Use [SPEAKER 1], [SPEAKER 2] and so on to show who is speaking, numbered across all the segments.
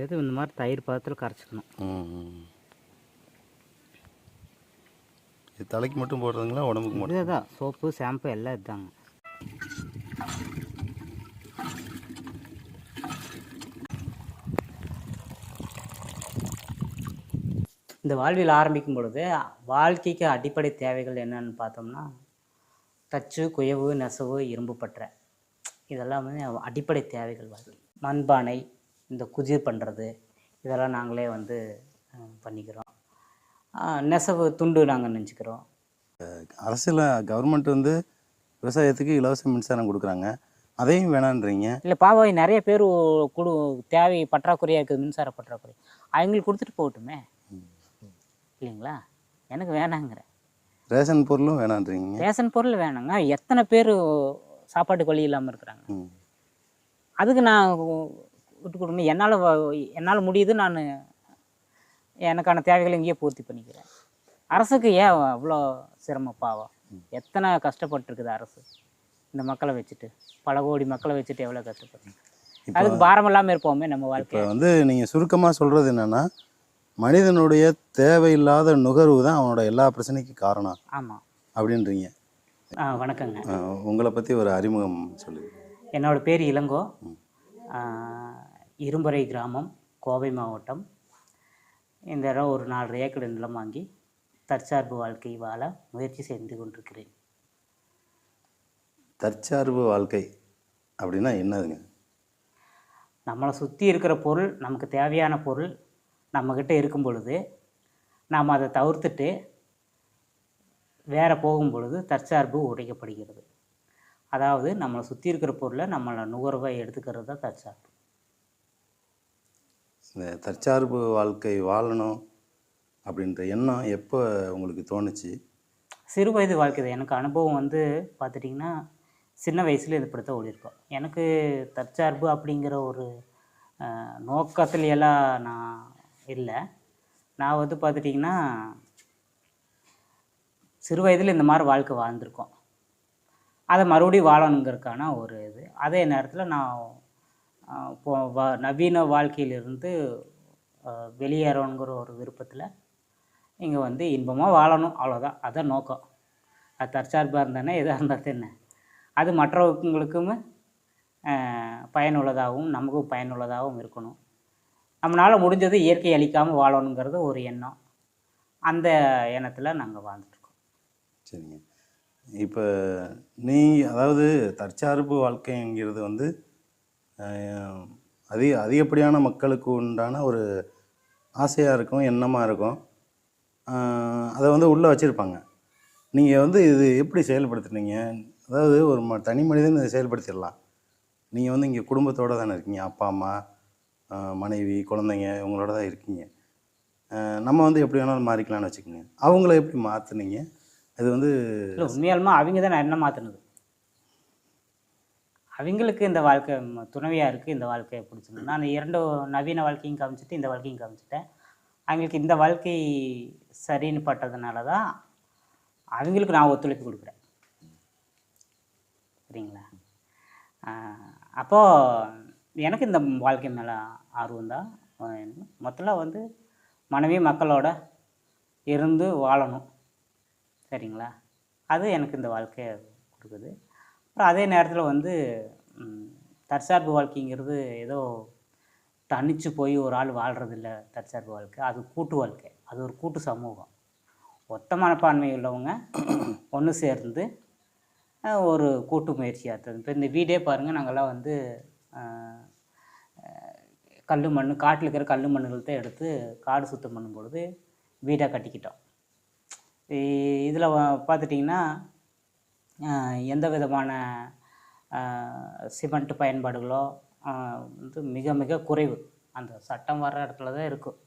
[SPEAKER 1] இது இந்த மாதிரி தயிர் பதத்தில் கரைச்சிக்கணும்.
[SPEAKER 2] இது தலைக்கு மட்டும் போடுறதுங்களா, உடம்புக்கு மட்டும்?
[SPEAKER 1] இதுதான் சோப்பு ஷாம்பு எல்லாம் இதுதாங்க. இந்த வாழ்வியல் ஆரம்பிக்கும் பொழுது வாழ்க்கைக்கு அடிப்படை தேவைகள் என்னன்னு பார்த்தோம்னா, தச்சு, குயவு, நெசவு, இரும்பு பற்றை, இதெல்லாம் வந்து அடிப்படை தேவைகள். வாழ்க்கை மண்பானை, இந்த குஜிர் பண்ணுறது, இதெல்லாம் நாங்களே வந்து பண்ணிக்கிறோம். நெசவு துண்டு நாங்கள் நெஞ்சுக்கிறோம்.
[SPEAKER 2] அரசில் கவர்மெண்ட் வந்து விவசாயத்துக்கு இலவச மின்சாரம் கொடுக்குறாங்க, அதையும் வேணான்றீங்க.
[SPEAKER 1] இல்லை பாவம், நிறைய பேர் தேவை பற்றாக்குறையாக இருக்குது, மின்சார பற்றாக்குறை, அவங்களுக்கு கொடுத்துட்டு போகட்டுமே இல்லைங்களா? எனக்கு வேணாங்கிற.
[SPEAKER 2] ரேஷன் பொருளும் வேணான்றீங்க.
[SPEAKER 1] ரேஷன் பொருள் வேணாங்க. எத்தனை பேர் சாப்பாட்டுக்கு வழி இல்லாமல் இருக்கிறாங்க. அதுக்கு நான் விட்டு கொடுக்கணும். என்னால் முடியுது, நான் எனக்கான தேவைகளை இங்கேயே பூர்த்தி பண்ணிக்கிறேன். அரசுக்கு ஏன் அவ்வளோ சிரமம்? பாவம், எத்தனை கஷ்டப்பட்டுருக்குது அரசு இந்த மக்களை வச்சுட்டு, பல கோடி மக்களை வச்சுட்டு எவ்வளோ கஷ்டப்பட்டு. அதுக்கு பாரம் இல்லாமல் இருப்போமே நம்ம வாழ்க்கை.
[SPEAKER 2] வந்து நீங்கள் சுருக்கமாக சொல்கிறது என்னென்னா, மனிதனுடைய தேவையில்லாத நுகர்வு தான் அவனோட எல்லா பிரச்சனைக்கும் காரணம்.
[SPEAKER 1] ஆமாம்
[SPEAKER 2] அப்படின்றீங்க.
[SPEAKER 1] வணக்கங்க.
[SPEAKER 2] உங்களை பற்றி ஒரு அறிமுகம் சொல்லுங்க.
[SPEAKER 1] என்னோட பேர் இளங்கோ. இரும்பறை கிராமம், கோவை மாவட்டம். இந்த இடம் ஒரு 4 ஏக்கர் நிலம் வாங்கி தற்சார்பு வாழ்க்கை வாழ முயற்சி செய்து கொண்டிருக்கிறேன்.
[SPEAKER 2] தற்சார்பு வாழ்க்கை அப்படின்னா என்னதுங்க?
[SPEAKER 1] நம்மளை சுற்றி இருக்கிற பொருள், நமக்கு தேவையான பொருள் நம்மக்கிட்ட இருக்கும் பொழுது நாம் அதை தவிர்த்துட்டு வேறு போகும் பொழுது தற்சார்பு உடைக்கப்படுகிறது. அதாவது நம்மளை சுற்றி இருக்கிற பொருளை நம்மளை நுகர்வை எடுத்துக்கிறது தான் தற்சார்பு.
[SPEAKER 2] இந்த தற்சார்பு வாழ்க்கை வாழணும் அப்படின்ற எண்ணம் எப்போ உங்களுக்கு தோணுச்சு?
[SPEAKER 1] சிறு வயது வாழ்க்கை தான். எனக்கு அனுபவம் வந்து பார்த்துட்டிங்கன்னா, சின்ன வயசுல இப்படித்தான் ஓடிருக்கோம். எனக்கு தற்சார்பு அப்படிங்கிற ஒரு நோக்கத்துலையெல்லாம் நான் இல்லை. நான் வந்து பார்த்துட்டிங்கன்னா, சிறு வயதில் இந்த மாதிரி வாழ்க்கை வாழ்ந்திருக்கோம். அதை மறுபடியும் வாழணுங்கிறதுக்கான ஒரு இது. அதே நேரத்தில் நான் நவீன வாழ்க்கையிலிருந்து வெளியேறணுங்கிற ஒரு விருப்பத்தில் இங்கே வந்து இன்பமாக வாழணும், அவ்வளோதான். அதான் நோக்கம். அது தற்சார்பாக இருந்தானே எதாக இருந்தால் என்ன, அது மற்றவங்களுக்கும் பயனுள்ளதாகவும் நமக்கும் பயனுள்ளதாகவும் இருக்கணும். நம்மளால் முடிஞ்சது இயற்கை அழிக்காமல் வாழணுங்கிறது ஒரு எண்ணம். அந்த எண்ணத்தில் நாங்கள் வாழ்ந்துட்டுருக்கோம்.
[SPEAKER 2] சரிங்க. இப்போ அதாவது தற்சார்பு வாழ்க்கைங்கிறது வந்து அதிகப்படியான மக்களுக்கு உண்டான ஒரு ஆசையாக இருக்கும், எண்ணமாக இருக்கும். அதை வந்து உள்ளே வச்சுருப்பாங்க. நீங்கள் வந்து இது எப்படி செயல்படுத்துனீங்க? அதாவது ஒரு தனி மனிதன் இதை செயல்படுத்திடலாம். நீங்கள் வந்து இங்கே குடும்பத்தோடு தானே இருக்கீங்க, அப்பா அம்மா மனைவி குழந்தைங்க இவங்களோட தான் இருக்கீங்க. நம்ம வந்து எப்படி வேணாலும் மாறிக்கலாம்னு வச்சுக்கோங்க. அவங்கள எப்படி மாற்றுனீங்க? அது வந்து
[SPEAKER 1] உண்மையாலுமா அவங்க தான் நான் என்ன மாற்றினது. அவங்களுக்கு இந்த வாழ்க்கை துணைவியாக இருக்குது, இந்த வாழ்க்கையை பிடிச்சிருந்தேன். நான் 2 நவீன வாழ்க்கையும் காமிச்சிட்டு இந்த வாழ்க்கையும் காமிச்சிட்டேன். அவங்களுக்கு இந்த வாழ்க்கை சரின்னு பட்டதுனால தான் அவங்களுக்கு நான் ஒத்துழைப்பு கொடுக்குறேன். சரிங்களா? அப்போது எனக்கு இந்த வாழ்க்கை மேலே ஆர்வம் தான். மொத்தத்தில் வந்து மனைவி மக்களோட இருந்து வாழணும். சரிங்களா? அது எனக்கு இந்த வாழ்க்கையை கொடுக்குது. அப்புறம் அதே நேரத்தில் வந்து தற்சார்பு வாழ்க்கைங்கிறது ஏதோ தனித்து போய் ஒரு ஆள் வாழ்கிறதில்ல. தற்சார்பு வாழ்க்கை அது கூட்டு வாழ்க்கை, அது ஒரு கூட்டு சமூகம். ஒத்த மனப்பான்மை உள்ளவங்க ஒன்று சேர்ந்து ஒரு கூட்டு முயற்சியாக இருக்குது. இப்போ இந்த வீடே பாருங்கள், நாங்கள்லாம் வந்து கல் மண், காட்டில் இருக்கிற கல் மண்ணுகள் தான் எடுத்து காடு சுத்தம் பண்ணும்பொழுது வீடாக கட்டிக்கிட்டோம். இதில் பார்த்துட்டிங்கன்னா எந்த விதமான சிமெண்ட் பயன்பாடுகளோ வந்து மிக மிக குறைவு. அந்த சட்டம் வர்ற இடத்துல தான் இருக்கும்.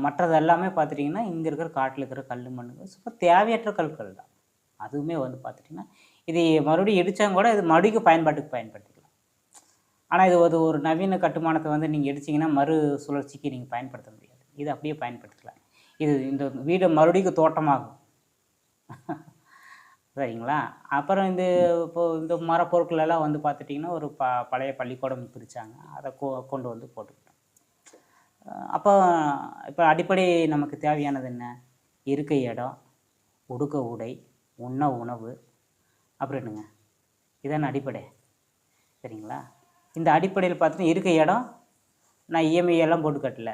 [SPEAKER 1] மற்றது எல்லாமே பார்த்துட்டிங்கன்னா இங்கே இருக்கிற காட்டில் இருக்கிற கல் மண்ணுகள் சும்மா தேவையற்ற கற்கள் தான். அதுவுமே வந்து பார்த்துட்டிங்கன்னா இது மறுபடியும் இடித்தாங்க கூட இது மறுபடியும் பயன்படுத்திக்கலாம். ஆனால் இது ஒரு நவீன கட்டுமானத்தை வந்து நீங்கள் இடிச்சிங்கன்னா மறு சுழற்சிக்கு நீங்கள் பயன்படுத்த முடியாது. இது அப்படியே பயன்படுத்திக்கலாம். இது இந்த வீடு மறுபடியும் தோட்டமாகும். சரிங்களா? அப்புறம் இந்த மரப்பொருட்கள் எல்லாம் வந்து பார்த்துட்டிங்கன்னா, ஒரு பழைய பள்ளிக்கூடம் பிரிச்சாங்க. அத கொண்டு வந்து போட்டுக்கிட்டோம். அப்போ இப்போ அடிப்படை நமக்கு தேவையானது என்ன? இருக்க இடம், உடுக்க உடை, உண்ண உணவு, அப்புறம் என்னங்க? இதான அடிப்படை. சரிங்களா? இந்த அடிப்படையில் பார்த்தீங்கன்னா, இருக்க இடம் நான் இஎம்ஐ எல்லாம் போட்டு கட்டல.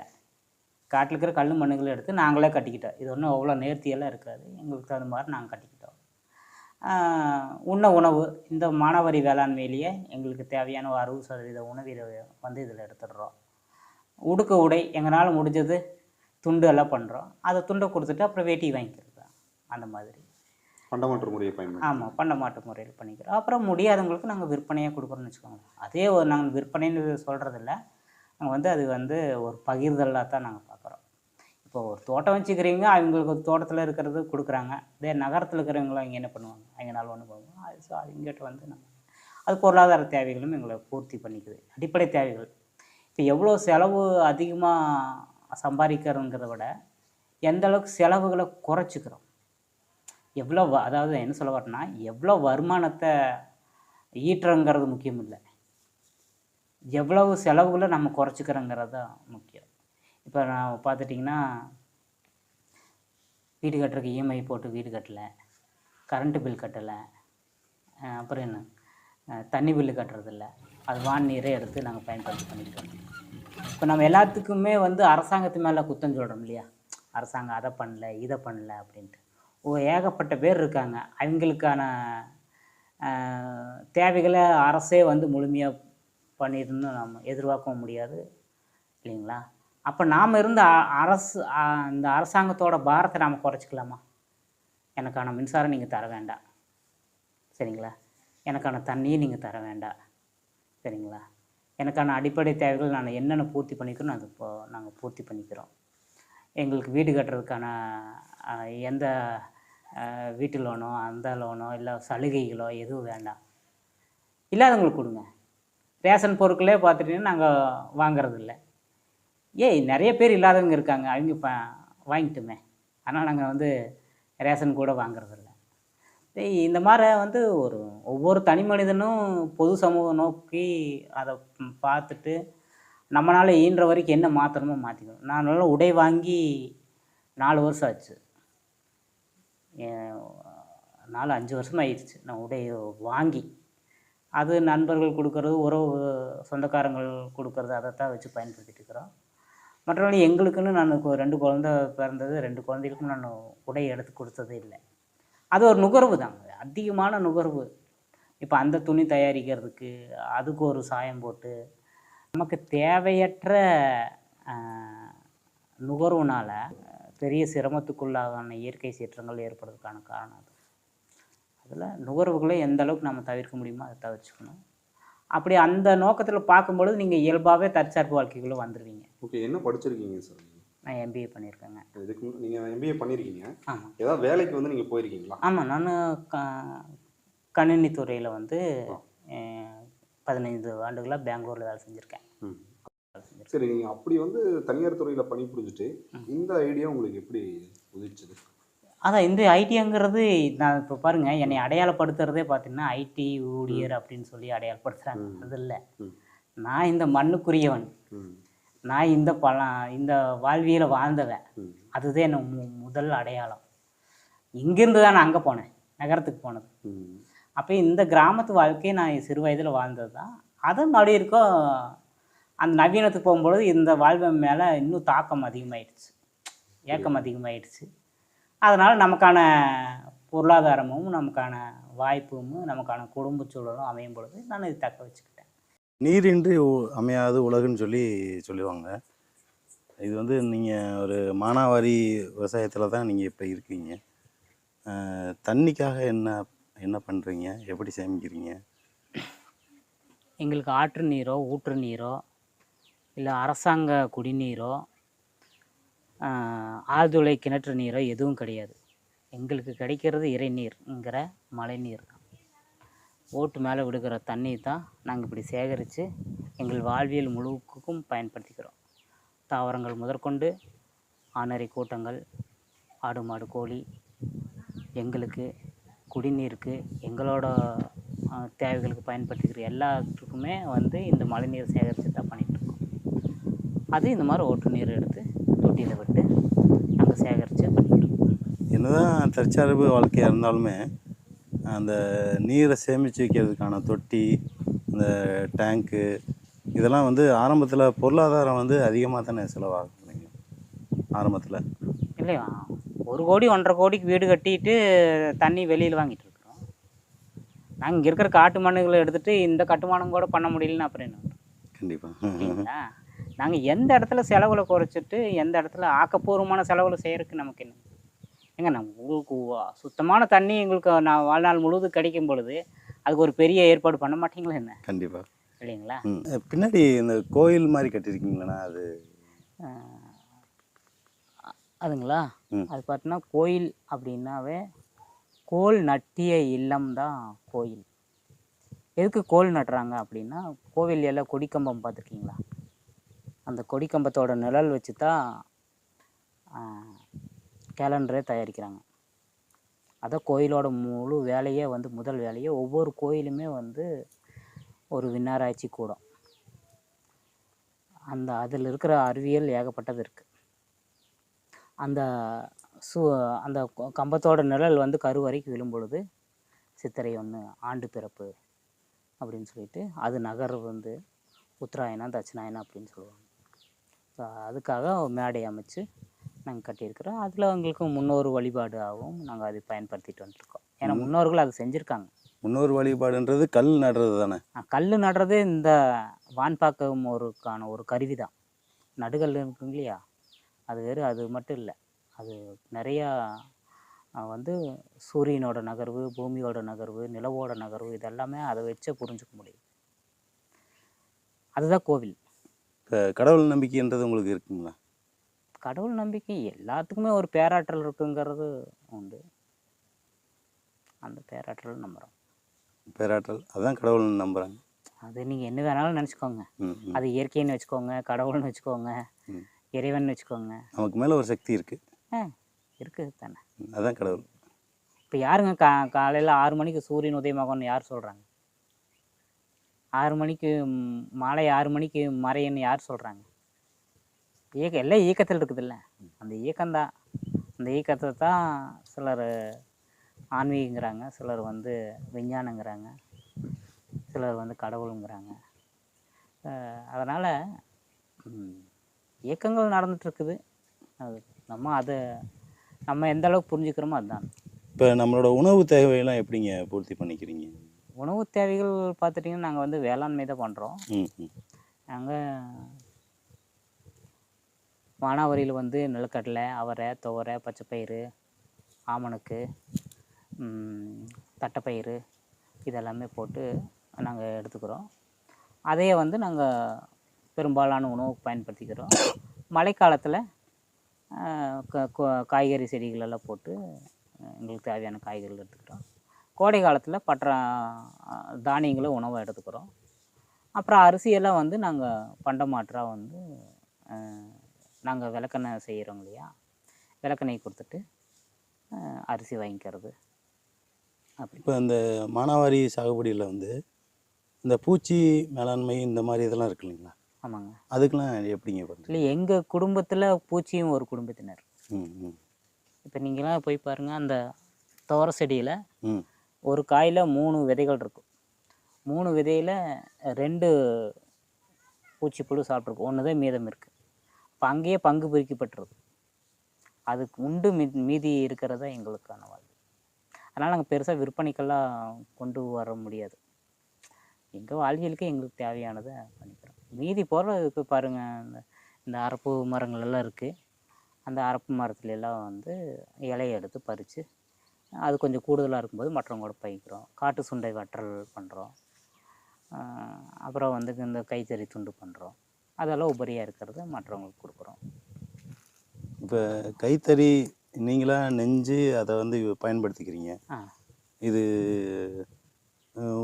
[SPEAKER 1] காட்டில இருக்கிற கல் மண்ணுகள எடுத்து நாங்களே கட்டிக்கிட்டோம். இது ஒண்ணும் அவ்வளோ நேர்த்தியெல்லாம் இருக்காது. எங்களுக்கு தகுந்த மாரி நாங்க கட்டிக்கிட்டோம். உண்ண உணவு இந்த மானாவாரி வேளாண்மையிலேயே எங்களுக்கு தேவையான ஒரு 60% உணவீடு வந்து இதில் எடுத்துடுறோம். உடுக்க உடை எங்களால முடிஞ்சது துண்டு எல்லாம் பண்ணுறோம். அதை துண்டை கொடுத்துட்டு அப்புறம் வேட்டி வாங்கிக்கிறது தான் அந்த மாதிரி.
[SPEAKER 3] பண்டமாற்று முறையை பயன்படுத்தி.
[SPEAKER 1] ஆமாம், பண்டமாற்று முறையில் பண்ணிக்கிறோம். அப்புறம் முடியாதவங்களுக்கு நாங்கள் விற்பனையாக கொடுக்குறோம்னு வச்சுக்கோங்களேன். அதே ஒரு நாங்கள் விற்பனைன்னு சொல்கிறதில்ல. நாங்கள் வந்து அது வந்து ஒரு பகிர்தலாக தான் நாங்கள் பார்க்குறோம். இப்போ ஒரு தோட்டம் வச்சுக்கிறீங்க, அவங்களுக்கு தோட்டத்தில் இருக்கிறது கொடுக்குறாங்க. இதே நகரத்தில் இருக்கிறவங்களாம் இங்கே என்ன பண்ணுவாங்க? அவங்கனால ஒன்று போவாங்க. ஸோ அவங்ககிட்ட வந்து அது பொருளாதார தேவைகளும் எங்களை பூர்த்தி பண்ணிக்குது. அடிப்படை தேவைகள். இப்போ எவ்வளோ செலவு அதிகமாக சம்பாதிக்கிறோங்கிறத விட எந்த அளவுக்கு செலவுகளை குறைச்சிக்கிறோம். எவ்வளோ அதாவது என்ன சொல்ல வரேன்னா, எவ்வளோ வருமானத்தை ஈட்டுறோங்கிறது முக்கியம் இல்லை. எவ்வளவு செலவுகளை நம்ம குறைச்சிக்கிறோங்கிறது தான் முக்கியம். இப்போ நான் பார்த்துட்டிங்கன்னா, வீடு கட்டுறதுக்கு இஎம்ஐ போட்டு வீடு கட்டலை, கரண்ட்டு பில் கட்டலை, அப்புறம் என்ன தண்ணி பில்லு கட்டுறதில்ல. அது வான் நீரே எடுத்து நாங்கள் பயன்படுத்தி பண்ணிக்கிட்டோம். இப்போ நம்ம எல்லாத்துக்குமே வந்து அரசாங்கத்து மேலே குத்தம் சொல்கிறோம் இல்லையா? அரசாங்கம் அதை பண்ணல, இதை பண்ணல அப்படின்ட்டு. ஏகப்பட்ட பேர் இருக்காங்க. அவங்களுக்கான தேவைகளை அரசே வந்து முழுமையாக பண்ணிடணும்னு நம்ம எதிர்பார்க்கவும் முடியாது இல்லைங்களா? அப்போ நாம் இருந்த இந்த அரசாங்கத்தோட பாரத்தை நாம் குறைச்சிக்கலாமா? எனக்கான மின்சாரம் நீங்கள் தர வேண்டாம், சரிங்களா? எனக்கான தண்ணியை நீங்கள் தர வேண்டாம், சரிங்களா? எனக்கான அடிப்படை தேவைகள் நான் என்னென்ன பூர்த்தி பண்ணிக்கிறோம் அது நாங்கள் பூர்த்தி பண்ணிக்கிறோம். எங்களுக்கு வீடு கட்டுறதுக்கான எந்த வீட்டு லோனோ அந்த லோனோ இல்லை சலுகைகளோ எதுவும் வேண்டாம். இல்லாதவங்களுக்கு கொடுங்க. ரேஷன் பொருட்களே பார்த்துட்டிங்கன்னா நாங்கள் வாங்கிறதில்ல. நிறைய பேர் இல்லாதவங்க இருக்காங்க, அவங்க வாங்கிட்டோமே. ஆனால் நாங்கள் வந்து ரேஷன் கூட வாங்கிறதில்ல. இந்த மாதிரி வந்து ஒவ்வொரு தனி மனிதனும் பொது சமூகம் நோக்கி அதை பார்த்துட்டு நம்மளால் ஈன்ற வரைக்கும் என்ன மாற்றணுமோ மாற்றிக்கணும். நான் நல்லா உடை வாங்கி 4 வருஷம் ஆச்சு, 4-5 வருஷம் ஆயிடுச்சு நான் உடை வாங்கி. அது நண்பர்கள் கொடுக்கறது, உறவு சொந்தக்காரங்கள் கொடுக்கறது, அதைத்தான் வச்சு பயன்படுத்திட்டு இருக்கிறோம். மற்றபடி எங்களுக்குன்னு நான் 2 குழந்தை பிறந்தது, 2 குழந்தைகளுக்கும் நான் உடை எடுத்து கொடுத்ததே இல்லை. அது ஒரு நுகர்வு தாங்க, அதிகமான நுகர்வு. இப்போ அந்த துணி தயாரிக்கிறதுக்கு அதுக்கு ஒரு சாயம் போட்டு நமக்கு தேவையற்ற நுகர்வுனால் பெரிய சிரமத்துக்குள்ளான இயற்கை சீற்றங்கள் ஏற்படுறதுக்கான காரணம் அது. அதில் நுகர்வுகளை எந்த அளவுக்கு நம்ம தவிர்க்க முடியுமோ அதை தவிர்த்துக்கணும். அப்படி அந்த நோக்கத்தில் பார்க்கும்பொழுது நீங்கள் இயல்பாகவே தற்சார்பு வாழ்க்கைக்குள்ளே வந்துடுவீங்க.
[SPEAKER 3] ஓகே, என்ன படிச்சிருக்கீங்க சார்?
[SPEAKER 1] நான் எம்பிஏ பண்ணியிருக்கேங்க.
[SPEAKER 3] இதுக்கு நீங்கள் எம்பிஏ பண்ணியிருக்கீங்க.
[SPEAKER 1] ஆமாம்.
[SPEAKER 3] ஏதாவது வேலைக்கு வந்து நீங்கள் போயிருக்கீங்களா?
[SPEAKER 1] ஆமாம், நான் கணினி துறையில் வந்து 15 ஆண்டுகளாக பெங்களூரில் வேலை செஞ்சுருக்கேன்.
[SPEAKER 3] சரி, நீங்கள் அப்படி வந்து தனியார் துறையில் பணிபுரிஞ்சுட்டு இந்த ஐடியா உங்களுக்கு எப்படி உதிச்சது?
[SPEAKER 1] அதான் இந்த ஐடியாங்கிறது நான் இப்போ பாருங்கள், என்னை அடையாளப்படுத்துறதே பார்த்தீங்கன்னா ஐடி ஊழியர் அப்படின்னு சொல்லி அடையாளப்படுத்துகிறாங்க. அது இல்லை, நான் இந்த மண்ணுக்குரியவன், நான் இந்த வாழ்வியலை வாழ்ந்தவன். அதுதான் என்ன முதல் அடையாளம். இங்கேருந்து தான் நான் அங்கே போனேன், நகரத்துக்கு போனது. அப்போ இந்த கிராமத்து வாழ்க்கையை நான் சிறு வயதில் வாழ்ந்தது தான். அது மறுபடியும் இருக்கும். அந்த நவீனத்துக்கு போகும்பொழுது இந்த வாழ்வு மேலே இன்னும் தாக்கம் அதிகமாகிடுச்சு, ஏக்கம் அதிகமாகிடுச்சு. அதனால் நமக்கான பொருளாதாரமும் நமக்கான வாய்ப்பும் நமக்கான குடும்ப சூழலும் அமையும் பொழுது நான் இது தக்க வச்சுக்கிட்டேன்.
[SPEAKER 2] நீரின்றி அமையாது உலகுன்னு சொல்லுவாங்க. இது வந்து நீங்கள் ஒரு மானாவாரி விவசாயத்தில் தான் நீங்கள் இப்போ இருக்கீங்க. தண்ணிக்காக என்ன பண்ணுறீங்க? எப்படி சேமிக்கிறீங்க?
[SPEAKER 1] எங்களுக்கு ஆற்று நீரோ ஊற்று நீரோ இல்லை அரசாங்க குடிநீரோ ஆழ்துளை கிணற்று நீரோ எதுவும் கிடையாது. எங்களுக்கு கிடைக்கிறது இறைநீர்ங்கிற மழை நீர் தான். ஓட்டு மேலே விடுகிற தண்ணி தான் நாங்கள் இப்படி சேகரித்து எங்கள் வாழ்வியல் முழுவதுக்கும் பயன்படுத்திக்கிறோம். தாவரங்கள் முதற்கொண்டு ஆணரை கூட்டங்கள், ஆடு மாடு கோழி, எங்களுக்கு குடிநீருக்கு, எங்களோட தேவைகளுக்கு பயன்படுத்திக்கிற எல்லாத்துக்குமே வந்து இந்த மழைநீர் சேகரித்து தான் பண்ணிகிட்ருக்கோம். அது இந்த மாதிரி ஓட்டு நீர் எடுத்து தொட்டியில் விட்டு நாங்கள் சேகரித்து பண்ணிக்கிறோம்.
[SPEAKER 2] என்னதான் தற்சார்பு வாழ்க்கையாக இருந்தாலுமே அந்த நீரை சேமித்து வைக்கிறதுக்கான தொட்டி, அந்த டேங்க்கு, இதெல்லாம் வந்து ஆரம்பத்தில் பொருளாதாரம் வந்து அதிகமாக தானே செலவாகும் ஆரம்பத்தில்.
[SPEAKER 1] இல்லையா, 1 கோடி 1.5 கோடிக்கு வீடு கட்டிட்டு தண்ணி வெளியில் வாங்கிட்டு இருக்கிறோம். நாங்கள் இங்கே இருக்கிற காட்டு மண்ணுகளை எடுத்துகிட்டு இந்த கட்டுமானம் கூட பண்ண முடியலன்னு அப்புறம் என்ன?
[SPEAKER 2] கண்டிப்பாக.
[SPEAKER 1] இல்லைங்களா, நாங்கள் எந்த இடத்துல செலவுகளை குறைச்சிட்டு எந்த இடத்துல ஆக்கப்பூர்வமான செலவுகளை செய்கிறதுக்கு நமக்கு என்ன? ஏங்க, நம்ம உங்களுக்கு சுத்தமான தண்ணி எங்களுக்கு நான் வாழ்நாள் முழுவதும் கிடைக்கும் பொழுது அதுக்கு ஒரு பெரிய ஏற்பாடு பண்ண மாட்டீங்களா என்ன?
[SPEAKER 2] கண்டிப்பாக.
[SPEAKER 1] இல்லைங்களா.
[SPEAKER 2] பின்னாடி இந்த கோயில் மாதிரி கட்டியிருக்கீங்களா? அது
[SPEAKER 1] அதுங்களா, அது பார்த்தீங்கன்னா கோயில் அப்படின்னாவே கோல் நட்டிய இல்லம் தான் கோயில். எதுக்கு கோல் நட்டுறாங்க அப்படின்னா, கோவில் எல்லாம் கொடிக்கம்பம் பார்த்துருக்கீங்களா? அந்த கொடிக்கம்பத்தோட நிழல் வச்சு தான் கேலண்டரே தயாரிக்கிறாங்க. அதான் கோயிலோட முழு வேலையே வந்து முதல் வேலையே. ஒவ்வொரு கோயிலுமே வந்து ஒரு விண்ணாராய்ச்சி கூடம். அதில் இருக்கிற அறிவியல் ஏகப்பட்டது இருக்குது. அந்த அந்த கம்பத்தோட நிழல் வந்து கருவறைக்கு விழும் பொழுது சித்திரை 1 ஆண்டு பிறப்பு அப்படின்னு சொல்லிட்டு அது நகர் வந்து உத்தராயணம் தட்சிணாயனம் அப்படின்னு சொல்லுவாங்க. ஸோ அதுக்காக மேடை அமைச்சு நாங்கள் கட்டியிருக்கிறோம். அதில் எங்களுக்கு முன்னோர் வழிபாடு ஆகும். நாங்கள் அதை பயன்படுத்திட்டு வந்துருக்கோம். ஏன்னா முன்னோர்கள் அதை செஞ்சுருக்காங்க.
[SPEAKER 2] முன்னோர் வழிபாடுன்றது கல் நடுறது தானே?
[SPEAKER 1] கல் நடுறது இந்த வான்பாக்கம் ஒரு கருவி தான். நடுகல் இருக்குங்க இல்லையா, அது வேறு. அது மட்டும் இல்லை, அது நிறையா வந்து சூரியனோட நகர்வு, பூமியோட நகர்வு, நிலவோட நகர்வு, இதெல்லாமே அதை வச்சே புரிஞ்சுக்க முடியும். அதுதான் கோவில்.
[SPEAKER 2] இப்போ கடவுள் நம்பிக்கைன்றது உங்களுக்கு இருக்குங்களா?
[SPEAKER 1] கடவுள் நம்பிக்கை எல்லாத்துக்குமே ஒரு பேராற்றல் இருக்குங்கிறது உண்டு. அந்த பேராற்றல் நம்புகிறோம்.
[SPEAKER 2] பேராற்றல், அதான் கடவுள் நம்புகிறாங்க.
[SPEAKER 1] அது நீங்கள் என்ன வேணாலும் நினச்சிக்கோங்க. அது இயற்கைன்னு வச்சுக்கோங்க, கடவுள்னு வச்சுக்கோங்க, இறைவன் வச்சுக்கோங்க.
[SPEAKER 2] நமக்கு மேலே ஒரு சக்தி இருக்குது.
[SPEAKER 1] இருக்குது தானே,
[SPEAKER 2] அதான் கடவுள்.
[SPEAKER 1] இப்போ யாருங்க காலையில் 6 மணிக்கு சூரியன் உதயமாகும்னு யார் சொல்கிறாங்க? 6 மணிக்கு மாலை 6 மணிக்கு மறையன்னு யார் சொல்கிறாங்க? எல்லாம் இயக்கத்தில் இருக்குதுல்ல, அந்த இயக்கம்தான். அந்த இயக்கத்தை தான் சிலர் ஆன்மீகங்கிறாங்க, சிலர் வந்து விஞ்ஞானங்கிறாங்க, சிலர் வந்து கடவுளுங்கிறாங்க. அதனால் இயக்கங்கள் நடந்துகிட்ருக்குது. அது நம்ம எந்த அளவுக்கு புரிஞ்சுக்கிறோமோ அதுதான்.
[SPEAKER 2] இப்போ நம்மளோட உணவு தேவையெல்லாம் எப்படிங்க பூர்த்தி பண்ணிக்கிறீங்க?
[SPEAKER 1] உணவு தேவைகள் பார்த்துட்டிங்கன்னா நாங்கள் வந்து வேளாண்மை தான் பண்ணுறோம். நாங்கள் மானாவாரியில் வந்து நிலக்கடலை, அவரை, துவரை, பச்சைப்பயிறு, ஆமணக்கு, தட்டைப்பயிறு இதெல்லாமே போட்டு நாங்கள் எடுத்துக்கிறோம். அதையே வந்து நாங்கள் பெரும்பாலான உணவுக்கு பயன்படுத்திக்கிறோம். மழைக்காலத்தில் காய்கறி செடிகளெல்லாம் போட்டு எங்களுக்கு தேவையான காய்கறிகள் எடுத்துக்கிறோம். கோடை காலத்தில் தானியங்களும் உணவாக எடுத்துக்கிறோம். அப்புறம் அரிசியெல்லாம் வந்து நாங்கள் பண்டமாற்றாக வந்து நாங்கள் விளக்கெண்ணெய் செய்கிறோம் இல்லையா, விளக்கெண்ணெய் கொடுத்துட்டு அரிசி வாங்கிக்கிறது. அப்படி.
[SPEAKER 2] இப்போ இந்த மானாவாரி சாகுபடியில் வந்து இந்த பூச்சி மேலாண்மை இந்த மாதிரி இதெல்லாம் இருக்கு இல்லைங்களா?
[SPEAKER 1] ஆமாங்க.
[SPEAKER 2] அதுக்கெல்லாம் எப்படிங்க பண்ணுறது?
[SPEAKER 1] இல்லை, எங்கள் குடும்பத்தில் பூச்சியும் ஒரு குடும்பத்தினர். இப்போ நீங்களாம் போய் பாருங்கள், அந்த துவரை செடியில் ஒரு காயில் 3 விதைகள் இருக்கும். 3 விதையில் 2 பூச்சி புழு சாப்பிட்ருக்கும், 1 தான் மீதம் இருக்குது. இப்போ அங்கேயே பங்கு பிரிக்கப்பட்டுருது. அதுக்கு உண்டு மீதி இருக்கிறதா எங்களுக்கான வாழ்வு. அதனால் நாங்கள் பெருசாக விற்பனைக்கெல்லாம் கொண்டு வர முடியாது. எங்கள் வாழ்வியலுக்கு எங்களுக்கு தேவையானதை பண்ணிக்கிறோம். மீதி போகிறதுக்கு பாருங்கள், இந்த அரப்பு மரங்கள் எல்லாம் இருக்குது. அந்த அரப்பு மரத்துலலாம் வந்து இலையை எடுத்து பறித்து அது கொஞ்சம் கூடுதலாக இருக்கும்போது மற்றவங்களோட பயிக்கிறோம். காட்டு சுண்டை வற்றல் பண்ணுறோம். அப்புறம் வந்து இந்த கைத்தறி துண்டு பண்ணுறோம். அதெல்லாம் உபரியாக இருக்கிறத மற்றவங்களுக்கு கொடுக்குறோம்.
[SPEAKER 2] இப்போ கைத்தறி நீங்களாக நெஞ்சு அதை வந்து பயன்படுத்திக்கிறீங்க. இது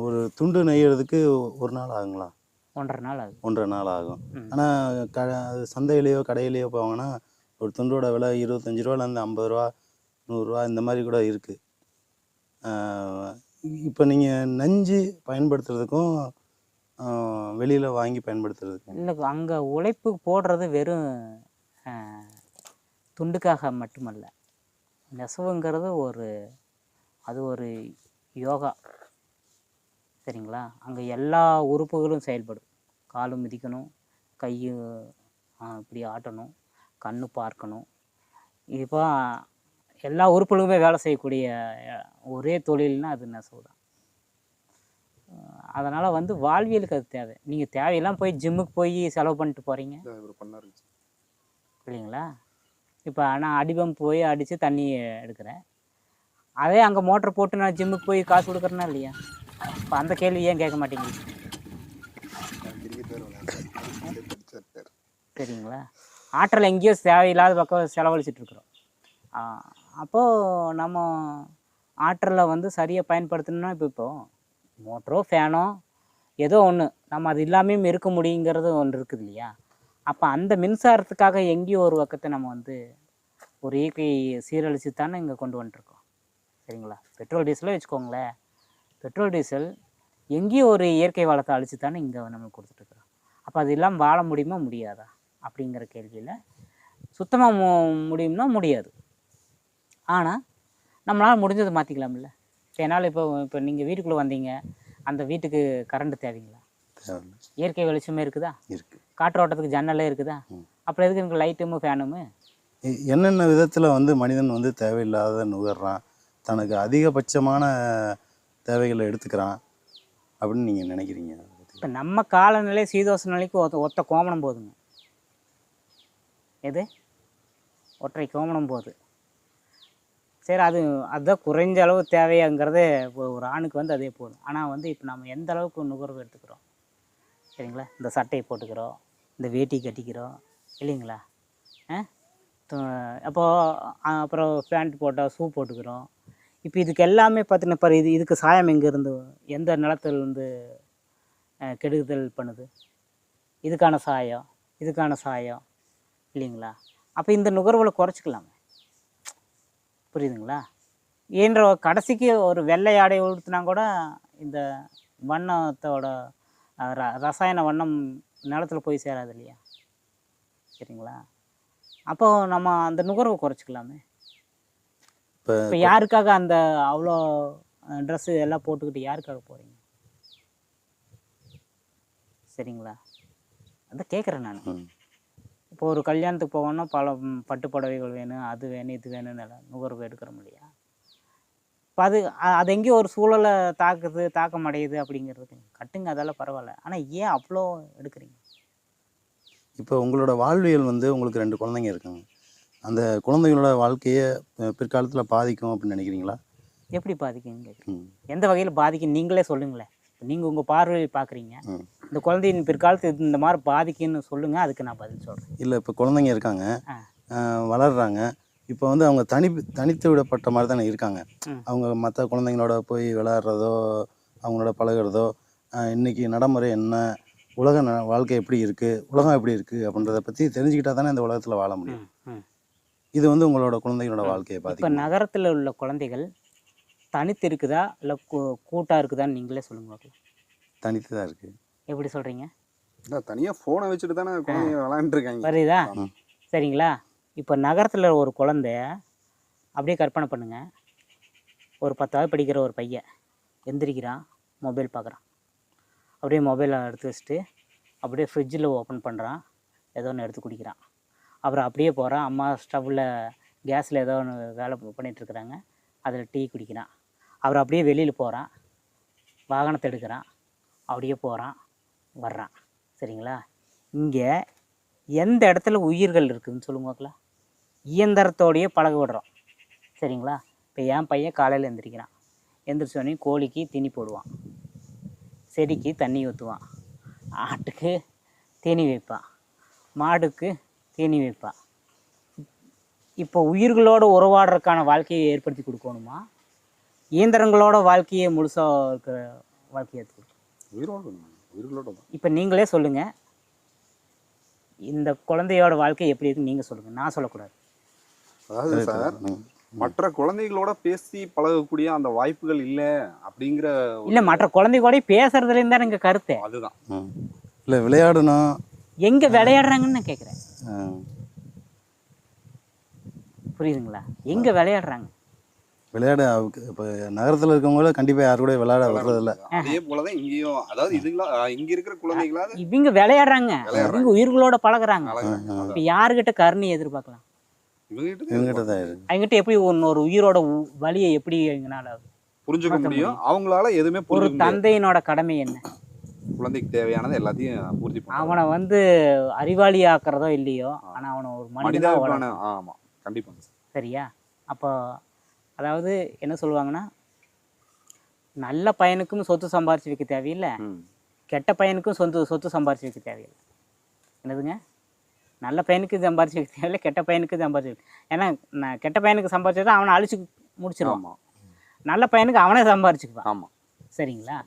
[SPEAKER 2] ஒரு துண்டு நெய்யறதுக்கு 1 நாள் ஆகுங்களா?
[SPEAKER 1] 1.5 நாள் ஆகும்.
[SPEAKER 2] 1.5 நாள் ஆகும். ஆனால் சந்தையிலையோ கடையிலையோ போவாங்கன்னா ஒரு துண்டோட விலை 25 ரூபாலேருந்து 50 ரூபா, 100 ரூபா இந்த மாதிரி கூட இருக்குது. இப்போ நீங்கள் நஞ்சு பயன்படுத்துறதுக்கும் வெளியில் வாங்கி பயன்படுத்துறதுக்கும்
[SPEAKER 1] இல்லை அங்கே உழைப்பு போடுறது வெறும் துண்டுக்காக மட்டுமல்ல. நெசவுங்கிறது அது ஒரு யோகா. சரிங்களா? அங்கே எல்லா உறுப்புகளும் செயல்படும். காலும் மிதிக்கணும், கையும் இப்படி ஆட்டணும், கண்ணு பார்க்கணும். இப்போ எல்லா உறுப்புகளுமே வேலை செய்யக்கூடிய ஒரே தொழில்னால் அது நெசவு தான். அதனால் வந்து வாழ்வியலுக்கு அது தேவை. நீங்கள் தேவையெல்லாம் போய் ஜிம்முக்கு போய் செலவு பண்ணிட்டு போகிறீங்க இல்லைங்களா? இப்போ நான் அடிபம்பு போய் அடித்து தண்ணி எடுக்கிறேன். அதே அங்கே மோட்டர் போட்டு நான் ஜிம்முக்கு போய் காசு கொடுக்குறேன்னா இல்லையா? இப்போ அந்த கேள்வி ஏன் கேட்க மாட்டேங்குது? சரிங்களா? ஆற்றல் எங்கேயோ தேவையில்லாத பக்கம் செலவழிச்சிட்ருக்குறோம். அப்போது நம்ம ஆற்றலை வந்து சரியாக பயன்படுத்தணும்னா இப்போ மோட்டரோ ஃபேனோ ஏதோ ஒன்று நம்ம அது இல்லாமையும் இருக்க முடியுங்கிறது ஒன்று இருக்குது இல்லையா? அப்போ அந்த மின்சாரத்துக்காக எங்கேயோ ஒரு பக்கத்தை நம்ம வந்து ஒரு இயற்கை சீரழிச்சு தானே இங்கே கொண்டு வந்துட்டுருக்கோம். சரிங்களா? பெட்ரோல் டீசலே வச்சுக்கோங்களேன். பெட்ரோல் டீசல் எங்கேயோ ஒரு இயற்கை வளத்தை அழிச்சு தானே இங்கே நம்மளுக்கு கொடுத்துட்ருக்குறோம். அப்போ அது இல்லாமல் வாழ முடியுமா முடியாதா அப்படிங்கிற கேள்வியில் சுத்தமாக முடியும்னா முடியாது. ஆனால் நம்மளால் முடிஞ்சதை மாற்றிக்கலாம்ல. என்னால் இப்போ நீங்கள் வீட்டுக்குள்ளே வந்தீங்க, அந்த வீட்டுக்கு கரண்ட் தேவைங்களா? இயற்கை வெளிச்சமே இருக்குதா?
[SPEAKER 2] இருக்குது.
[SPEAKER 1] காற்றோட்டத்துக்கு ஜன்னலே இருக்குதா? அப்புறம் எதுக்கு எனக்கு லைட்டுமு ஃபேனுமு?
[SPEAKER 2] என்னென்ன விதத்தில் வந்து மனிதன் வந்து தேவையில்லாத நுகர்றான், தனக்கு அதிகபட்சமான தேவைகளை எடுத்துக்கிறான் அப்படின்னு நீங்கள் நினைக்கிறீங்க?
[SPEAKER 1] இப்போ நம்ம காலநிலை சீதோஷ நிலைக்கு ஒத்த கோமணம் போதுங்க. எது ஒற்றை கோமணம் போகுது. சரி, அதுதான் குறைஞ்ச அளவு தேவையாங்கிறதே ஒரு ஆணுக்கு வந்து அதே போதும். ஆனால் வந்து இப்போ நம்ம எந்த அளவுக்கு நுகர்வு எடுத்துக்கிறோம்? சரிங்களா? இந்த சட்டையை போட்டுக்கிறோம், இந்த வேட்டி கட்டிக்கிறோம் இல்லைங்களா? அப்புறம் பேண்ட் போட்டால் ஷூ போட்டுக்கிறோம். இப்போ இதுக்கு எல்லாமே பார்த்தீங்கன்னா பாரு, இதுக்கு சாயம் எங்கேருந்து, எந்த நிலத்துலேருந்து கெடுதல் பண்ணுது? இதுக்கான சாயம் இல்லைங்களா? அப்போ இந்த நுகர்வுகளை குறைச்சிக்கலாமே. புரியுதுங்களா? என்ற கடைசிக்கு ஒரு வெள்ளை ஆடை உடுத்தினா கூட இந்த வண்ணத்தோட ரசாயன வண்ணம் நிலத்தில் போய் சேராது இல்லையா? சரிங்களா? அப்போது நம்ம அந்த நுகர்வை குறைச்சிக்கலாமே. இப்போ யாருக்காக அந்த அவ்வளோ ட்ரெஸ்ஸு எல்லாம் போட்டுக்கிட்டு யாருக்காக போகிறீங்க? சரிங்களா? அதை கேட்குறேன் நான். இப்போ ஒரு கல்யாணத்துக்கு போகணுன்னா பல பட்டு புடவைகள் வேணும், அது வேணும், இது வேணும்னு நுகர்வு எடுக்கிறோம் இல்லையா? இப்போ அது எங்கேயோ ஒரு சூழலை தாக்கம் அடையுது அப்படிங்கிறது கட்டுங்க, அதெல்லாம் பரவாயில்ல. ஆனால் ஏன் அவ்வளோ எடுக்கிறீங்க?
[SPEAKER 2] இப்போ உங்களோட வாழ்வியல் வந்து உங்களுக்கு 2 குழந்தைங்க இருக்காங்க. அந்த குழந்தைகளோட வாழ்க்கையை பிற்காலத்தில் பாதிக்கும் அப்படின்னு நினைக்கிறீங்களா?
[SPEAKER 1] எப்படி பாதிக்குன்னு கேட்குறீங்க? எந்த வகையில் பாதிக்கும் நீங்களே சொல்லுங்களேன். நீங்கள் உங்கள் பார்வையில் பார்க்குறீங்க, இந்த குழந்தையின் பிற்காலத்து இந்த மாதிரி பாதிக்குன்னு சொல்லுங்கள், அதுக்கு நான் பதில் சொல்கிறேன்.
[SPEAKER 2] இல்லை, இப்போ குழந்தைங்க இருக்காங்க, வளர்கிறாங்க. இப்போ வந்து அவங்க தனித்து விடப்பட்ட மாதிரி தானே இருக்காங்க. அவங்க மற்ற குழந்தைங்களோட போய் விளையாடுறதோ, அவங்களோட பழகிறதோ, இன்றைக்கி நடைமுறை என்ன, உலக வாழ்க்கை எப்படி இருக்குது, உலகம் எப்படி இருக்குது அப்படின்றத பற்றி தெரிஞ்சுக்கிட்டா தானே இந்த உலகத்தில் வாழ முடியும். இது வந்து உங்களோட குழந்தைகளோட வாழ்க்கையை பார்த்து. இப்போ
[SPEAKER 1] நகரத்தில் உள்ள குழந்தைகள் தனித்து இருக்குதா இல்லை கூட்டாக இருக்குதான்னு நீங்களே சொல்லுங்க.
[SPEAKER 2] தனித்து தான் இருக்குது.
[SPEAKER 1] எப்படி சொல்கிறீங்க?
[SPEAKER 3] இல்லை, தனியாக ஃபோனை வச்சுட்டு தானே குழந்தைங்க விளையாண்டுருக்காங்க.
[SPEAKER 1] வருதா? சரிங்களா? இப்போ நகரத்தில் ஒரு குழந்தைய அப்படியே கற்பனை பண்ணுங்க. ஒரு 10வது படிக்கிற ஒரு பையன் எந்திரிக்கிறான், மொபைல் பார்க்குறான். அப்படியே மொபைலை எடுத்து வச்சுட்டு அப்படியே ஃப்ரிட்ஜில் ஓப்பன் பண்ணுறான், ஏதோ ஒன்று எடுத்து குடிக்கிறான். அப்புறம் அப்படியே போகிறான், அம்மா ஸ்டவ்வில் கேஸில் ஏதோ ஒன்று வேலை பண்ணிகிட்ருக்குறாங்க, அதில் டீ குடிக்கிறான். அப்புறம் அப்படியே வெளியில் போகிறான், வாகனத்தை எடுக்கிறான், அப்படியே போகிறான், வர்றான். சரிங்களா? இங்கே எந்த இடத்துல உயிர்கள் இருக்குதுன்னு சொல்லுங்க பார்க்கலாம். இயந்திரத்தோடையே பழக விடுறோம். சரிங்களா? இப்போ என் பையன் காலையில் எந்திரிக்கிறான், எந்திரிச்சோடனே கோழிக்கு தீனி போடுவான், செடிக்கு தண்ணி ஊற்றுவான், ஆட்டுக்கு தீனி வைப்பான், மாடுக்கு தீனி வைப்பான். இப்போ உயிர்களோடு உறவாடுறதுக்கான வாழ்க்கையை ஏற்படுத்தி கொடுக்கணுமா, இயந்திரங்களோட வாழ்க்கையை முழுசாக இருக்கிற வாழ்க்கையை எடுத்து கொடுக்கணும்? இப்போ நீங்களே சொல்லுங்கள், இந்த குழந்தையோட வாழ்க்கை எப்படி இருக்குன்னு நீங்கள் சொல்லுங்கள், நான் சொல்லக்கூடாது.
[SPEAKER 3] அதாவது சார், மற்ற குழந்தைகளோட பேசி பழகக்கூடிய அந்த வாய்ப்புகள் இல்லை அப்படிங்கிற
[SPEAKER 1] இல்லை மற்ற குழந்தை கூட பேசுறதுலேருந்து தான் எங்கள் கருத்து.
[SPEAKER 3] அதுதான்.
[SPEAKER 2] இல்லை விளையாடணும்.
[SPEAKER 1] எங்கே விளையாடுறாங்கன்னு நான் கேட்குறேன்.
[SPEAKER 2] ஆ.
[SPEAKER 1] புரியுதுங்களா? எங்கே விளையாடுறாங்க?
[SPEAKER 2] விளையாட இப்போ நகரத்தில் இருக்கவங்கள கண்டிப்பாக யாரு கூட விளையாட வர்றதில்ல.
[SPEAKER 3] அதே போலதான் இங்கேயும், அதாவது இதுங்களா இங்க இருக்கிற குழந்தைகளா
[SPEAKER 1] இவங்க விளையாடுறாங்க, இவங்க உயிர்களோட பழகுறாங்க.
[SPEAKER 3] அழகாங்க.
[SPEAKER 1] இப்போ யாருக்கிட்ட கருணை எதிர்பார்க்கலாம்?
[SPEAKER 2] இவங்ககிட்ட தான் இருக்கு.
[SPEAKER 1] அவங்ககிட்ட எப்படி ஒரு உயிரோட வலியை எப்படி எங்களால
[SPEAKER 3] புரிஞ்சுக்க முடியும்? அவங்களால எதுவுமே
[SPEAKER 1] ஒரு
[SPEAKER 3] புரிஞ்சுக்க முடியாது.
[SPEAKER 1] தந்தையினோட கடமை என்ன?
[SPEAKER 3] குழந்தைக்கு தேவையானது எல்லாத்தையும் பூர்த்தி பண்ணணும்.
[SPEAKER 1] அவனை வந்து அறிவாளி ஆக்குறதோ இல்லையோ, ஆனா அவனை ஒரு மனிதனா
[SPEAKER 3] மனிதாபிமான ஆமா கண்டிப்பாங்க.
[SPEAKER 1] சரியா? அப்போ அதாவது என்ன சொல்லுவாங்கன்னா, நல்ல பையனுக்கும் சொத்து சம்பாரிச்சு வைக்க தேவையில்லை, கெட்ட பையனுக்கும் சொத்து சம்பாரிச்சு வைக்க தேவையில்லை. என்னதுங்க? நல்ல பையனுக்கு சம்பாரிச்சு வைக்க தேவையில்லை, கெட்ட பையனுக்கு சம்பாரிச்சு வைக்க. ஏன்னா நான் கெட்ட பையனுக்கு சம்பாரிச்சா அவனை அழிச்சு முடிச்சிருவான், நல்ல பையனுக்கு அவனே சம்பாரிச்சுக்குவான்.
[SPEAKER 3] ஆமா,
[SPEAKER 1] சரிங்களா?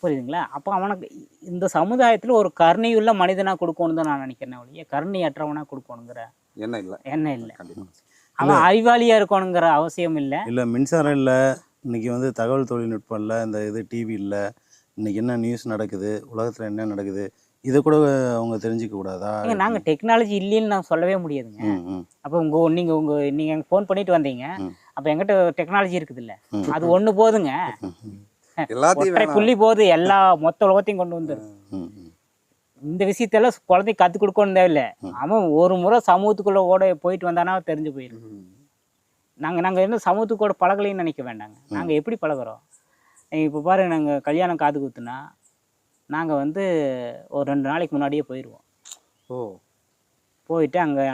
[SPEAKER 1] புரியுதுங்களா? அப்போ அவனுக்கு இந்த சமுதாயத்தில் ஒரு கருணையுள்ள மனிதனாக கொடுக்கணும்னு தான் நான் நினைக்கிறேன். ஒழிய கருணையற்றவனாக கொடுக்கணுங்கிற எண்ணம் இல்லை. அவன் அறிவாளியாக இருக்கணுங்கிற அவசியம் இல்லை.
[SPEAKER 2] இல்லை மின்சாரம் இல்லை, இன்னைக்கு வந்து தகவல் தொழில்நுட்பம் இல்லை, இந்த இது டிவி இல்லை, இன்னைக்கு என்ன நியூஸ் நடக்குது, உலகத்தில் என்ன நடக்குது, இதை கூட அவங்க தெரிஞ்சுக்க கூடாதா?
[SPEAKER 1] நாங்கள் டெக்னாலஜி இல்லைன்னு நான் சொல்லவே முடியாதுங்க. அப்போ நீங்கள் எங்கள் ஃபோன் பண்ணிட்டு வந்தீங்க, அப்போ எங்கிட்ட டெக்னாலஜி இருக்குது இல்லை, அது ஒன்று போதுங்க. எல்லாத்தையும் புள்ளி போது எல்லா மொத்த உலகத்தையும் கொண்டு வந்து இந்த விஷயத்தெல்லாம் குழந்தைக்கு கற்றுக் கொடுக்கணும் தேவையில்லை. அவன் ஒரு முறை சமூகத்துக்குள்ள கூட போயிட்டு வந்தானா தெரிஞ்சு போயிடும். நாங்கள் என்ன சமூகத்துக்கு கூட பழகலைன்னு நினைக்க வேண்டாங்க. நாங்கள் எப்படி பழகிறோம்? இப்போ பாருங்க, நாங்கள் கல்யாணம் காது குத்துனா நாங்கள் வந்து ஒரு 2 நாளைக்கு முன்னாடியே போயிடுவோம். போயிட்டு அங்கே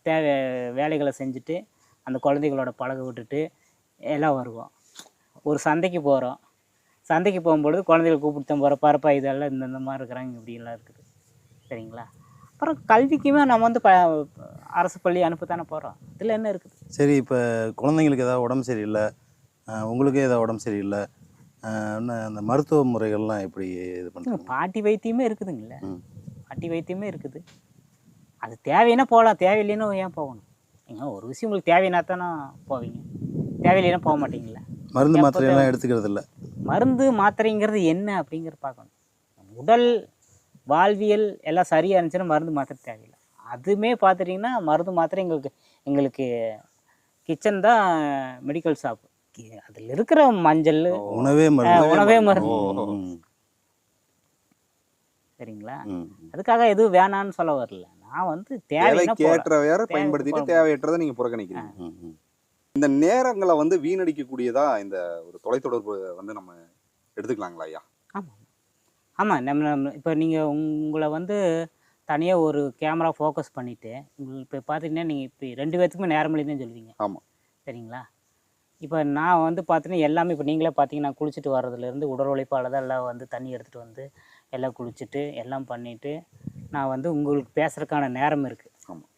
[SPEAKER 1] தேவை வேலைகளை செஞ்சுட்டு அந்த குழந்தைகளோட பழக விட்டுட்டு எல்லாம் வருவோம். ஒரு சந்தைக்கு போகிறோம், சந்தைக்கு போகும்பொழுது குழந்தைகளை கூப்பிட்டு போகிற பரப்பா இதெல்லாம் இந்த மாதிரி இருக்கிறாங்க, இப்படியெல்லாம் இருக்குது. சரிங்களா? அப்புறம் கல்விக்குமே நம்ம வந்து அரசு பள்ளி அனுப்பத்தானே போகிறோம். இதில் என்ன இருக்குது?
[SPEAKER 2] சரி, இப்போ குழந்தைங்களுக்கு ஏதாவது உடம்பு சரியில்லை, உங்களுக்கே ஏதாவது உடம்பு சரியில்லை, அந்த மருத்துவ முறைகள்லாம் எப்படி இது பண்ணுறாங்க?
[SPEAKER 1] பாட்டி வைத்தியமே இருக்குதுங்கள, பாட்டி வைத்தியமே இருக்குது. அது தேவைன்னா போகலாம், தேவையில்லைன்னா ஏன் போகணும்? ஏங்க ஒரு விஷயம் உங்களுக்கு தேவைன்னா தானே போவீங்க, தேவையில்லைன்னா போக மாட்டீங்களா?
[SPEAKER 2] மருந்து மாத்திரையெல்லாம் எடுத்துக்கிறது இல்லை.
[SPEAKER 1] மருந்து மாத்திரைங்கிறது என்ன அப்படிங்கிறது பார்க்கணும். உடல் வாழ்வியல் எல்லாம் சரியாக இருந்துச்சுன்னா மருந்து மாத்திரை தேவையில்லை. அதுவுமே பார்த்துட்டிங்கன்னா மருந்து மாத்திரை எங்களுக்கு கிச்சன் தான் மெடிக்கல் ஷாப்பு. அதில் இருக்கிற மஞ்சள்
[SPEAKER 2] உணவே மருந்து.
[SPEAKER 1] சரிங்களா? அதுக்காக எதுவும் வேணான்னு சொல்ல வரல. நான் வந்து தேவையான
[SPEAKER 3] பயன்படுத்திட்டு தேவையற்றதை நீங்கள் புறக்கணிக்கிறீங்க. இந்த நேரங்களை வந்து வீணடிக்கக்கூடியதா இந்த ஒரு தொலைத்தொடர்பு வந்து நம்ம எடுத்துக்கலாங்களா ஐயா?
[SPEAKER 1] ஆமாம் ஆமாம். நம்ம இப்போ நீங்கள் உங்களை வந்து தனியாக ஒரு கேமரா ஃபோக்கஸ் பண்ணிவிட்டு உங்களுக்கு இப்போ பார்த்தீங்கன்னா நீங்கள் இப்போ 2 பேர்த்துக்குமே நேரம் இல்லைன்னு சொல்லுவீங்க.
[SPEAKER 3] ஆமாம்,
[SPEAKER 1] சரிங்களா? இப்போ நான் வந்து பார்த்தீங்கன்னா எல்லாமே இப்போ நீங்களே பார்த்தீங்கன்னா குளிச்சுட்டு வர்றதுலேருந்து உடல் உழைப்பால் தான் எல்லாம் வந்து தண்ணி எடுத்துகிட்டு வந்து எல்லாம் குளிச்சுட்டு எல்லாம் பண்ணிவிட்டு நான் வந்து உங்களுக்கு பேசுகிறதுக்கான நேரம் இருக்குது.
[SPEAKER 3] ஆமாம்,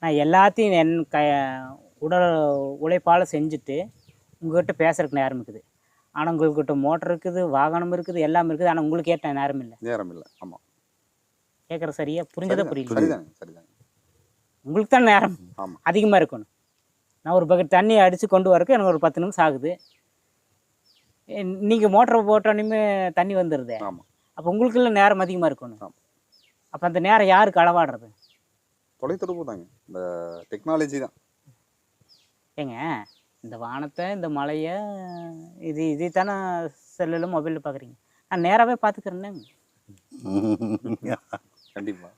[SPEAKER 1] நான் எல்லாத்தையும் உடல் உழைப்பால் செஞ்சுட்டு உங்கள்கிட்ட பேசுறதுக்கு நேரம் இருக்குது. ஆனால் உங்கள்கிட்ட மோட்டர் இருக்குது, வாகனம் இருக்குது, எல்லாம் இருக்குது. ஆனால் உங்களுக்கு ஏற்ற நேரம் இல்லை.
[SPEAKER 3] ஆமாம்,
[SPEAKER 1] கேட்குற சரியா? புரிஞ்சதா? புரியல?
[SPEAKER 3] சரிதாங்க.
[SPEAKER 1] உங்களுக்கு தான் நேரம் அதிகமாக இருக்கணும். நான் ஒரு பக்கெட் தண்ணி அடித்து கொண்டு வரக்கு எனக்கு ஒரு 10 நிமிஷம் ஆகுது. நீங்கள் மோட்டர் போட்டோன்னே தண்ணி வந்துடுது. அப்போ உங்களுக்குள்ள நேரம் அதிகமாக இருக்கணும். அப்போ அந்த நேரம் யாருக்கு அளவாடுறது?
[SPEAKER 3] தொலைத்தொடர்பு தாங்க, இந்த டெக்னாலஜி தான்.
[SPEAKER 1] ஏங்க இந்த வானத்தை, இந்த மலையை, இது தானே செல்லில் மொபைலில் பார்க்குறீங்க. நான் நேராகவே பார்த்துக்கிறேன்னேங்க.
[SPEAKER 3] கண்டிப்பாக.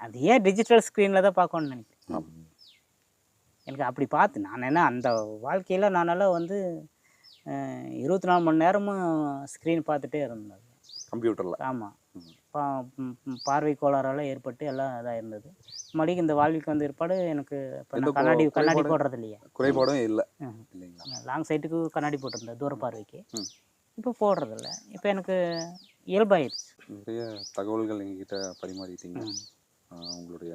[SPEAKER 1] அது ஏன் டிஜிட்டல் ஸ்க்ரீனில் தான் பார்க்கணும்னு நினைக்கிறேன். எனக்கு அப்படி பார்த்து நான் என்ன அந்த வாழ்க்கையில் நானெல்லாம் வந்து 24 மணி நேரமும் ஸ்க்ரீன் பார்த்துட்டே இருந்தேன்
[SPEAKER 3] கம்ப்யூட்டரில்.
[SPEAKER 1] ஆமாம், பார்வை கோளாறால் ஏற்பட்டு எல்லாம் இதாக இருந்தது. மறுபடியும் இந்த வாழ்விக்கு வந்து ஏற்பாடு எனக்கு இப்போ நான் கண்ணாடி போடுறது இல்லையா,
[SPEAKER 3] குறைபாடும் இல்லை.
[SPEAKER 1] லாங் சைட்டுக்கு கண்ணாடி போட்டிருந்தேன் தூர பார்வைக்கு, இப்போ போடுறதில்ல. இப்போ எனக்கு இயல்பாயிடுச்சு.
[SPEAKER 3] நிறைய தகவல்கள் எங்ககிட்ட பரிமாறிட்டீங்க. உங்களுடைய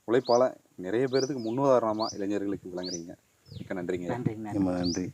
[SPEAKER 3] உழைப்பால் நிறைய பேருக்கு முன்னுதாரணமாக இளைஞர்களுக்கு விளங்குறீங்க. மிக்க நன்றிங்க.
[SPEAKER 1] நன்றி.